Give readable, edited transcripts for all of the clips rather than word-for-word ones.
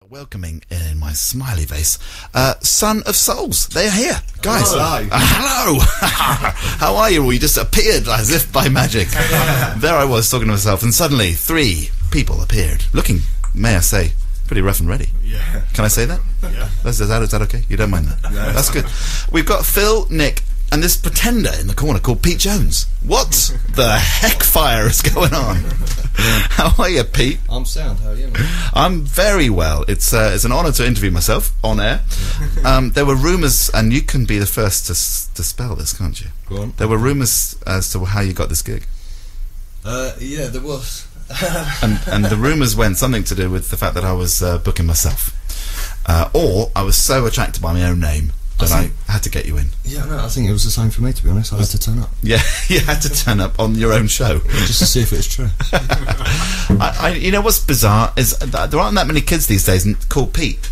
Welcoming in my smiley face, Son of Souls. They're here, guys. Hello. Hello. How are you? Well, you just appeared as if by magic. There I was talking to myself, and suddenly 3 people appeared, looking, may I say, pretty rough and ready. Yeah. Can I say that? Yeah. Is that okay? You don't mind that? No, that's good. We've got Phil, Nick, and this pretender in the corner called Pete Jones. What the heck fire is going on? How are you, Pete? I'm sound. How are you, man? I'm very well. It's an honour to interview myself on air. There were rumours, and you can be the first to spell this, can't you? Go on. There were rumours as to how you got this gig. Yeah, there was. and the rumours went something to do with the fact that I was booking myself, or I was so attracted by my own name that I had to get you in. Yeah, no, I think it was the same for me, to be honest. I had to turn up. Yeah, you had to turn up on your own show. Just to see if it's true. You know what's bizarre is that there aren't that many kids these days called Pete.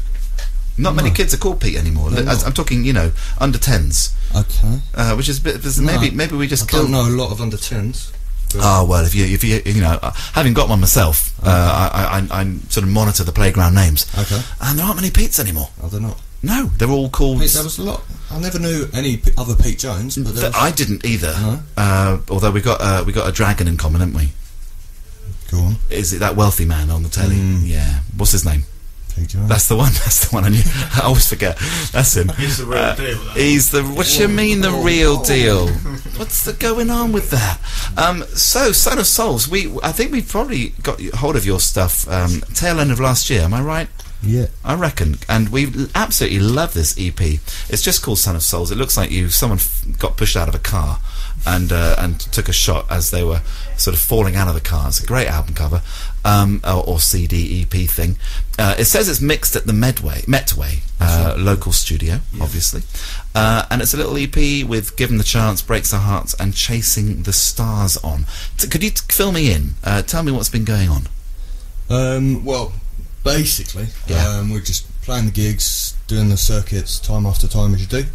Not many kids are called Pete anymore. I'm talking, under 10s. Okay. Which is a bit. Maybe we just. I don't know a lot of under 10s. Oh well, if you having got one myself, I sort of monitor the playground names. Okay. And there aren't many Petes anymore. Are there not? No, they're all called. Pete, there was a lot. I never knew any other Pete Jones. But there was... I didn't either. No? Although we got a dragon in common, haven't we? Go on. Is it that wealthy man on the telly? Yeah. What's his name? Pete Jones. That's the one. That's the one. I always forget. That's him. He's the real deal. He's the. What you mean the real deal? What's going on with that? So, Son of Souls. I think we probably got hold of your stuff tail end of last year. Am I right? Yeah. I reckon. And we absolutely love this EP. It's just called Son of Souls. It looks like someone got pushed out of a car and took a shot as they were sort of falling out of the car. It's a great album cover, or CD EP thing. It says it's mixed at the Metway local studio, obviously. And it's a little EP with Given the Chance, Breaks Our Hearts, and Chasing the Stars on. Could you fill me in? Tell me what's been going on. Well, basically, we're just playing the gigs, doing the circuits time after time as you do.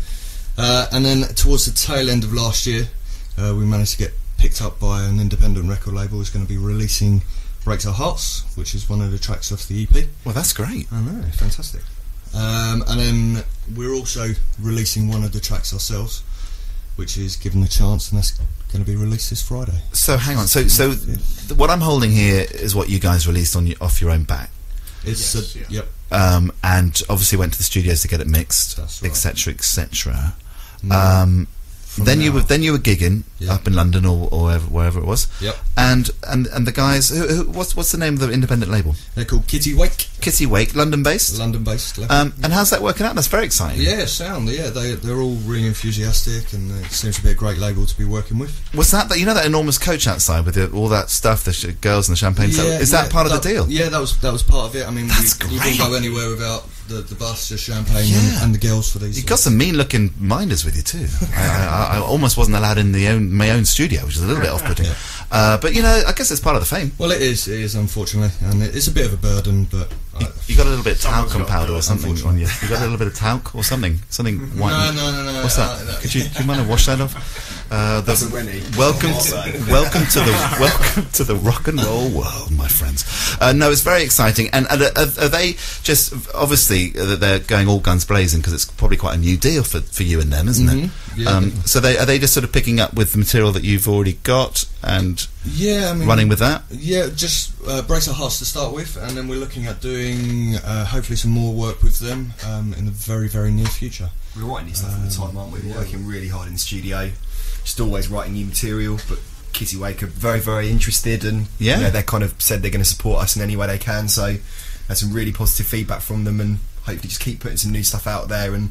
And then towards the tail end of last year, we managed to get picked up by an independent record label who's going to be releasing Breaks Our Hearts, which is one of the tracks off the EP. Well, that's great. I know, fantastic. And then we're also releasing one of the tracks ourselves, which is Given the Chance, and that's going to be released this Friday. So hang on, so what I'm holding here is what you guys released off your own back. It's yep. And obviously went to the studios to get it mixed, That's right. etc., etc. Then you were gigging up in London or wherever it was. Yep. And the guys, what's the name of the independent label? They're called Kitty Wake. Kitty Wake, London based. London based. And how's that working out? That's very exciting. Yeah, sound. Yeah, they're all really enthusiastic, and it seems to be a great label to be working with. Was that that enormous coach outside with all that stuff, the girls and the champagne stuff? Is that part of the deal? Yeah, that was part of it. I mean, That's you great. didn't go anywhere without the bus, the champagne, and the girls for these. You've got some mean-looking minders with you too. I almost wasn't allowed in my own studio, which is a little bit off-putting. But I guess it's part of the fame. Well, it is unfortunately, and it's a bit of a burden. But you got a little bit of talc and powder or something on you. You got a little bit of talc or something white. No. What's that? No. Could you mind to wash that off? That's a Winnie. Welcome to the rock and roll world, my friends. No, it's very exciting. And are they just obviously they're going all guns blazing because it's probably quite a new deal for you and them, isn't it? Yeah, so are they just sort of picking up with the material that you've already got and running with that? Yeah, just Brace Our Hearts to start with, and then we're looking at doing hopefully some more work with them in the very, very near future. We're writing new stuff all the time, aren't we? We're working really hard in the studio, just always writing new material. But Kitty Wake are very, very interested, and they kind of said they're going to support us in any way they can. So there's some really positive feedback from them, and hopefully just keep putting some new stuff out there. And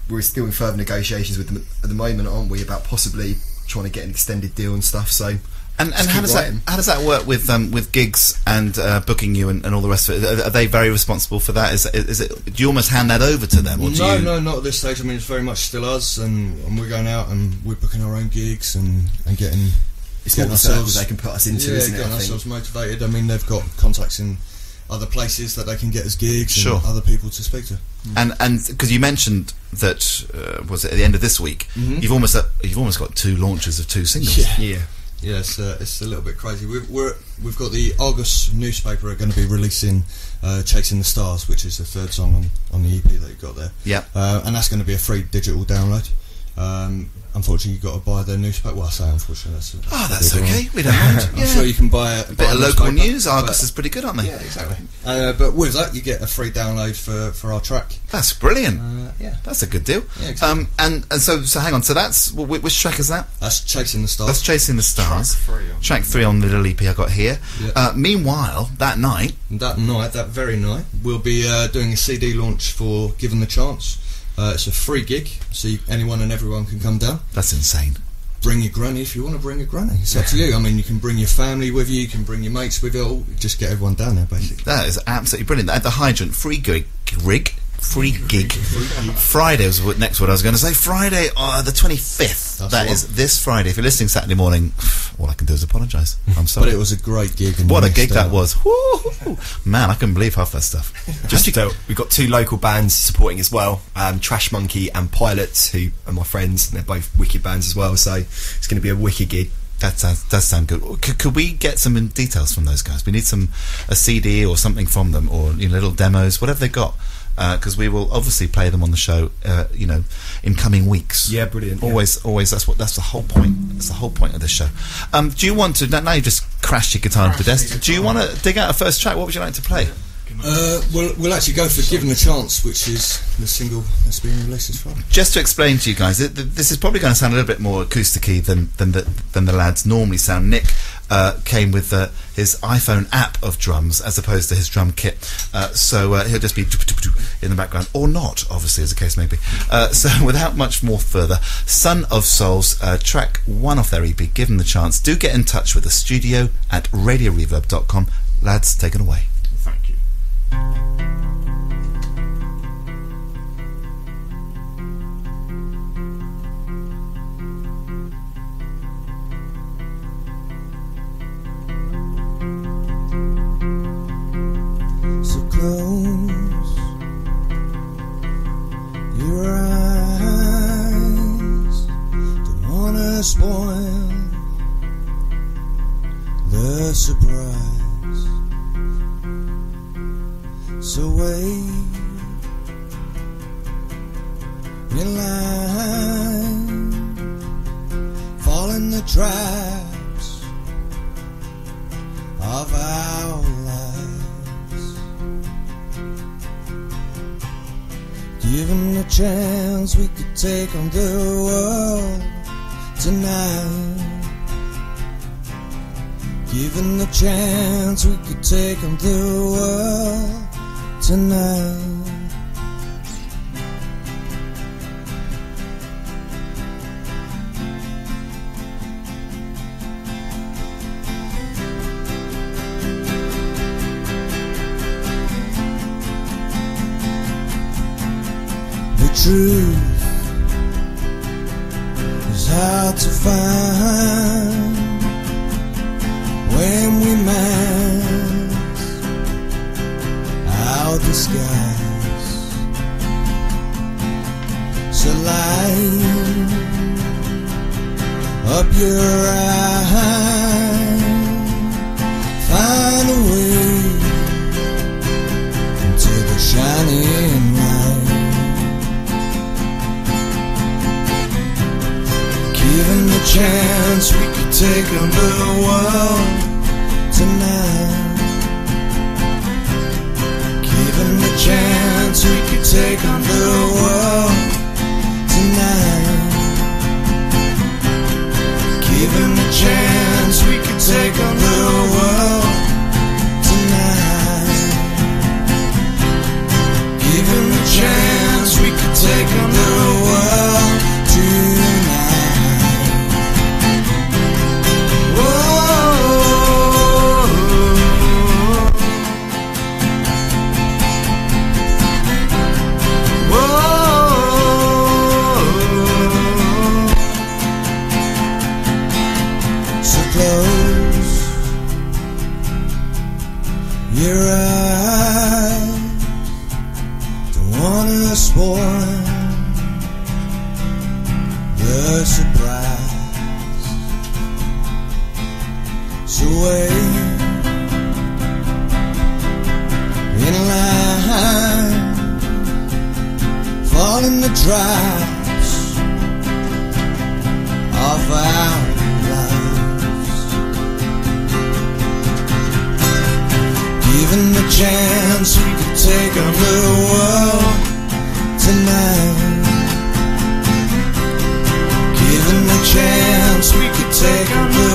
we're still in further negotiations with them at the moment, aren't we, about possibly trying to get an extended deal and stuff. So and how does that work with gigs and booking you and all the rest of it? Are they very responsible for that? Is it do you almost hand that over to them? Or No, not at this stage. I mean, it's very much still us, and we're going out and we're booking our own gigs and getting. It's getting ourselves they can put us into, isn't it? Getting ourselves motivated. I mean, they've got contacts in other places that they can get us gigs and other people to speak to. And because you mentioned that was it at the end of this week, you've almost got 2 launches of 2 singles. Yeah. Yeah, it's a little bit crazy. We've got the Argus newspaper are going to be releasing Chasing the Stars, which is the third song on the EP that you've got there. Yeah. And that's going to be a free digital download. Unfortunately, you've got to buy their newspaper. Well, I say unfortunately. That's okay. We don't mind. I'm sure you can buy a bit of local news. Argus is pretty good, aren't they? Yeah, exactly. But with that, you get a free download for our track. That's brilliant. Yeah, that's a good deal. Yeah, exactly. And so hang on. So that's which track is that? That's Chasing the Stars. That's Chasing the Stars. Track 3 on the little EP I got here. Yeah. Meanwhile, that very night, we'll be doing a CD launch for Given the Chance. It's a free gig, so anyone and everyone can come down. That's insane. Bring your granny if you want to bring a granny. It's up to you. I mean, you can bring your family with you, you can bring your mates with you. Just get everyone down there, basically. That is absolutely brilliant. At the Hydrant, free gig. Friday was the next word I was going to say. Friday, the 25th. That is this Friday. If you're listening Saturday morning, all I can do is apologise. I'm sorry. But it was a great gig. And what a gig that was. Woo! Man, I couldn't believe half that stuff. We've got 2 local bands supporting as well, Trash Monkey and Pilots, who are my friends, and they're both wicked bands as well, so it's going to be a wicked gig. That does sound good. Could we get some details from those guys? We need a CD or something from them, or little demos, whatever they've got. Because we will obviously play them on the show, in coming weeks. Yeah, brilliant. Always. That's the whole point. That's the whole point of this show. Do you want to? Now you just crashed your guitar into the desk. Do you want to dig out a first track? What would you like to play? We'll actually go for Given the Chance, which is the single that's been released as far. Just to explain to you guys, this is probably going to sound a little bit more acousticy than the lads normally sound. Nick came with his iPhone app of drums as opposed to his drum kit, so he'll just be in the background, or not, obviously, as the case may be. So without much more further, Son of Souls, track 1 off their EP, Given the Chance. Do get in touch with the studio at radioreverb.com. Lads, take it away. Thank you. So close your eyes, don't wanna spoil the surprise. So wait in line, fall in the traps of our lives. Given the chance, we could take on the world tonight. Given the chance, we could take on the world tonight. The truth is hard to find when we mask our disguise. So light up your eyes, find a way into the shining light. Given the chance, we could take on the world tonight. Given the chance, we could take on the world tonight. Given the chance, we could take on the world tonight. Given the chance, we could take on the world tonight. Close your eyes, don't wanna spoil the surprise. minutes away, in line, following the drops of our lives. Given the chance, we could take on the world tonight. Given the chance, we could take on the